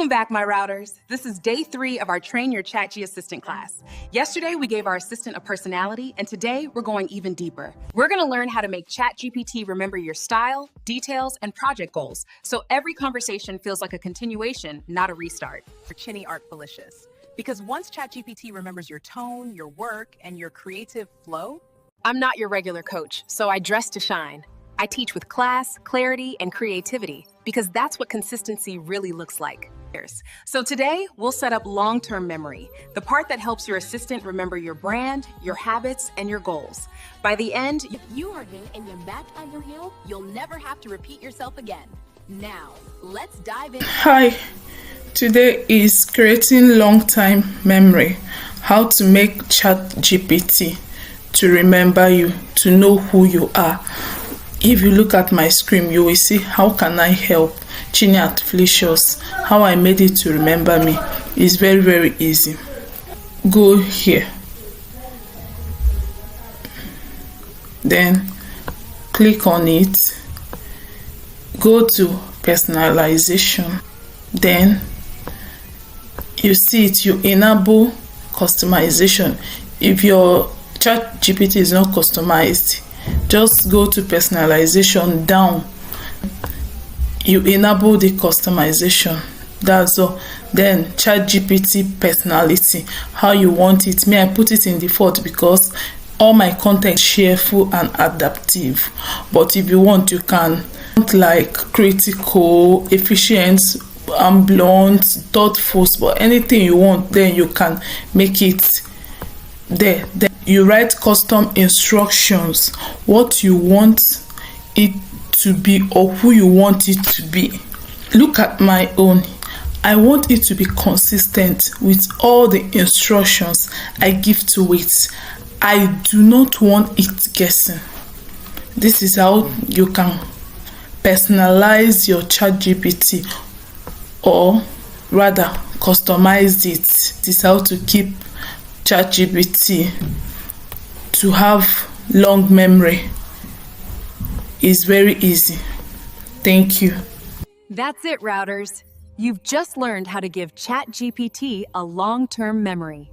Welcome back, my routers. This is day 3 of our Train Your ChatG Assistant class. Yesterday, we gave our assistant a personality, and today we're going even deeper. We're gonna learn how to make ChatGPT remember your style, details, and project goals, so every conversation feels like a continuation, not a restart. For Chinny Artfilicious. Because once ChatGPT remembers your tone, your work, and your creative flow, I'm not your regular coach, so I dress to shine. I teach with class, clarity, and creativity, because that's what consistency really looks like. So today, we'll set up long-term memory, the part that helps your assistant remember your brand, your habits, and your goals. By the end, if you are good and you're back on your heel, you'll never have to repeat yourself again. Now, let's dive in. Hi, today is creating long-time memory. How to make ChatGPT to remember you, to know who you are. If you look at my screen, you will see how can I help Chinny Artfilicious, how I made it to remember me. It's very, very easy. Go here. Then click on it. Go to personalization. Then you see it, you enable customization. If your ChatGPT is not customized, just go to personalization down. You enable the customization. That's all. Then ChatGPT personality, how you want it. Me, I put it in default because all my content is cheerful and adaptive. But if you want, you can like critical, efficient, blunt, thoughtful, but anything you want, then you can make it there. Then you write custom instructions, what you want it to be or who you want it to be. Look at my own. I want it to be consistent with all the instructions I give to it. I do not want it guessing. This is how you can personalize your ChatGPT, or rather customize it. This is how to keep ChatGPT to have long memory. Is very easy. Thank you. that's it, routers. You've just learned how to give ChatGPT a long-term memory.